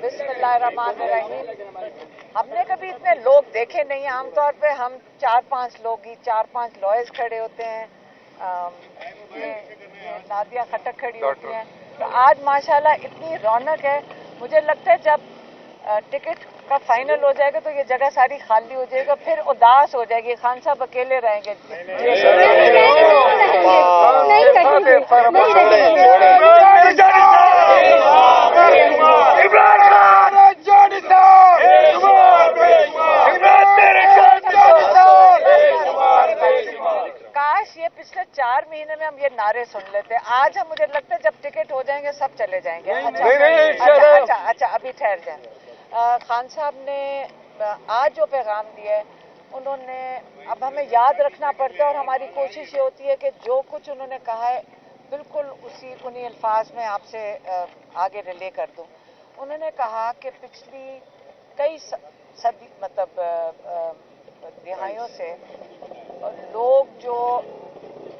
बिस्मिल्लाहिर्रहमानिर्रहीम। हमने कभी इतने लोग देखे नहीं। आमतौर पे हम 4-5 लोग ही 4-5 लॉयर्स खड़े होते हैं, ये नादिया खटक खड़ी होती हैं। तो आज माशाल्लाह इतनी रौनक है। मुझे लगता है जब टिकट का फाइनल हो जाएगा तो ये जगह सारी खाली हो जाएगी, फिर उदास हो जाएगी। खान साहब अकेले रहेंगे। काश ये पिछले 4 महीने में हम ये नारे सुन लेते। आज हम, मुझे लगता है जब टिकट हो जाएंगे सब चले जाएंगे। अच्छा अभी ठहर जाए। खान साहब ने आज जो पैगाम दिया है, उन्होंने, अब हमें याद रखना पड़ता है और हमारी कोशिश ये होती है कि जो कुछ उन्होंने कहा है बिल्कुल उन्हीं अल्फाज में आपसे आगे रिले कर दूं। उन्होंने कहा कि पिछली कई सदी दिहाइयों से लोग जो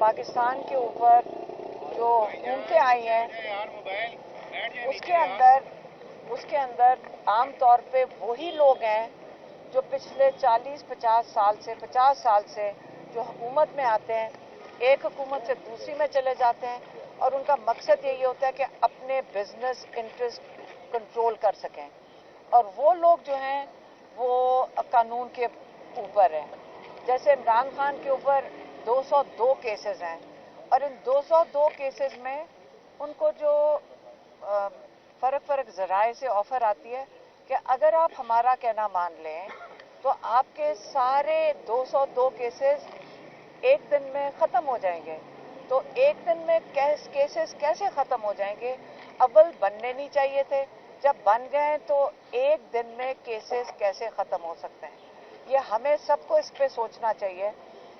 पाकिस्तान के ऊपर जो हुकूमतें आई हैं उसके अंदर आम तौर पे वही लोग हैं जो पिछले 40-50 साल से जो हुकूमत में आते हैं, एक हुकूमत से दूसरी में चले जाते हैं और उनका मकसद यही होता है कि अपने बिजनेस इंटरेस्ट कंट्रोल कर सकें। और वो लोग जो हैं वो कानून के ऊपर हैं। जैसे इमरान खान के ऊपर 202 केसेस हैं और इन 202 केसेस में उनको जो फर्क ज़राए से ऑफर आती है कि अगर आप हमारा कहना मान लें तो आपके सारे 202 केसेस एक दिन में ख़त्म हो जाएंगे। तो एक दिन में केसेस कैसे ख़त्म हो जाएंगे? अव्वल बनने नहीं चाहिए थे, जब बन गए तो एक दिन में केसेस कैसे ख़त्म हो सकते हैं? ये हमें सबको इस पे सोचना चाहिए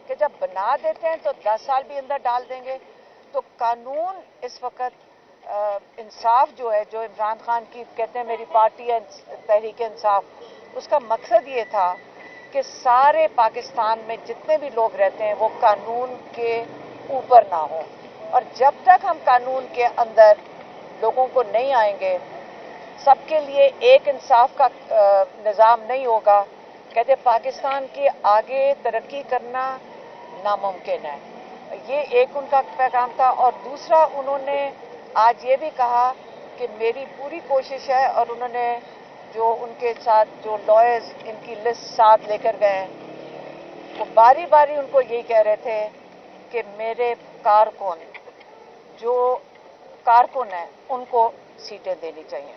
कि जब बना देते हैं तो 10 साल भी अंदर डाल देंगे। तो कानून इस वक्त इंसाफ जो है, जो इमरान खान की कहते हैं मेरी पार्टी है तहरीक इंसाफ, उसका मकसद ये था कि सारे पाकिस्तान में जितने भी लोग रहते हैं वो कानून के ऊपर ना हो। और जब तक हम कानून के अंदर लोगों को नहीं आएंगे, सबके लिए एक इंसाफ का निज़ाम नहीं होगा, कहते पाकिस्तान के आगे तरक्की करना नामुमकिन है। ये एक उनका पैगाम था। और दूसरा, उन्होंने आज ये भी कहा कि मेरी पूरी कोशिश है, और उन्होंने जो उनके साथ जो लॉयर्स इनकी लिस्ट साथ लेकर गए हैं, वो बारी बारी उनको यही कह रहे थे कि मेरे जो कारकुन हैं उनको सीटें देनी चाहिए।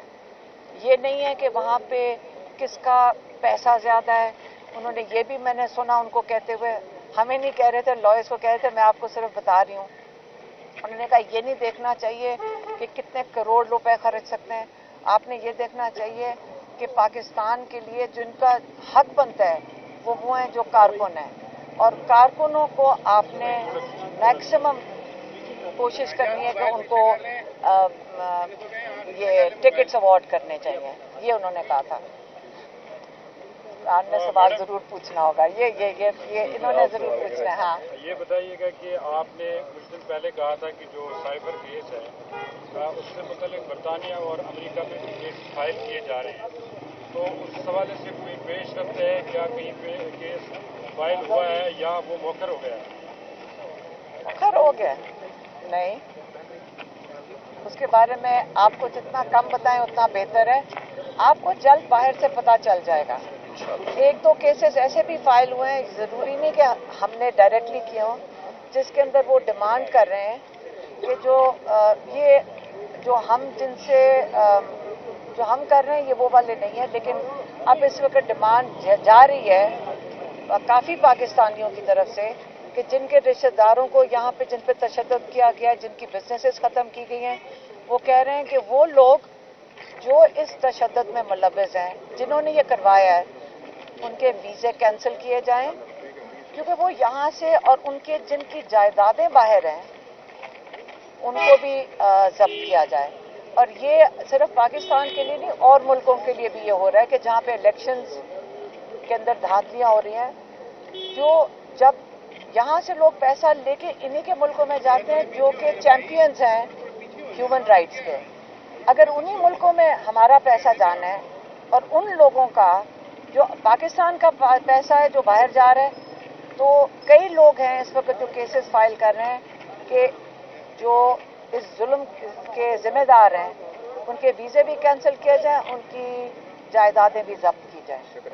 ये नहीं है कि वहाँ पे किसका पैसा ज़्यादा है। उन्होंने ये भी, मैंने सुना उनको कहते हुए, हमें नहीं कह रहे थे, लॉयर्स को कह रहे थे, मैं आपको सिर्फ बता रही हूँ। उन्होंने कहा ये नहीं देखना चाहिए कि कितने करोड़ रुपए खर्च सकते हैं, आपने ये देखना चाहिए कि पाकिस्तान के लिए जिनका हक बनता है वो हैं जो कारकुन हैं, और कारकुनों को आपने मैक्सिमम कोशिश करनी है कि उनको ये टिकट्स अवार्ड करने चाहिए। ये उन्होंने कहा था। आपने सवाल जरूर पूछना होगा, ये इन्होंने जरूर पूछना है। हाँ, ये बताइएगा कि आपने कुछ दिन पहले कहा था कि जो साइबर केस है उससे मुतालिक बरतानिया और अमेरिका में केस फाइल किए जा रहे हैं, तो उस हवाले से कोई पेशरफ्त है क्या? कहीं पे केस फाइल हुआ है या वो मौखर हो गया? मौखर हो गया नहीं, उसके बारे में आपको जितना कम बताएं उतना बेहतर है। आपको जल्द बाहर से पता चल जाएगा। 1-2 केसेस ऐसे भी फाइल हुए हैं, ज़रूरी नहीं कि हमने डायरेक्टली किए हों, जिसके अंदर वो डिमांड कर रहे हैं कि ये जो हम जिनसे जो हम कर रहे हैं ये वो वाले नहीं है। लेकिन अब इस वक्त डिमांड जा रही है काफ़ी पाकिस्तानियों की तरफ से कि जिनके रिश्तेदारों को यहाँ पे जिन पे तशद्दुद किया गया, जिनकी बिजनेसेस ख़त्म की गई हैं, वो कह रहे हैं कि वो लोग जो इस तशद्दुद में मुलव्वस हैं, जिन्होंने ये करवाया है, उनके वीज़े कैंसिल किए जाएं, क्योंकि वो यहाँ से, और उनके जिनकी जायदादें बाहर हैं उनको भी जब्त किया जाए। और ये सिर्फ पाकिस्तान के लिए नहीं, और मुल्कों के लिए भी ये हो रहा है कि जहाँ पे इलेक्शंस के अंदर धांधलियाँ हो रही हैं, जो जब यहाँ से लोग पैसा लेके इन्हीं के मुल्कों में जाते हैं जो कि चैंपियंस हैं ह्यूमन राइट्स के, अगर उन्हीं मुल्कों में हमारा पैसा जाना है और उन लोगों का जो पाकिस्तान का पैसा है जो बाहर जा रहा है, तो कई लोग हैं इस वक्त जो केसेस फाइल कर रहे हैं कि जो इस जुल्म के जिम्मेदार हैं उनके वीज़े भी कैंसिल किए जाएं, उनकी जायदादें भी जब्त की जाएं।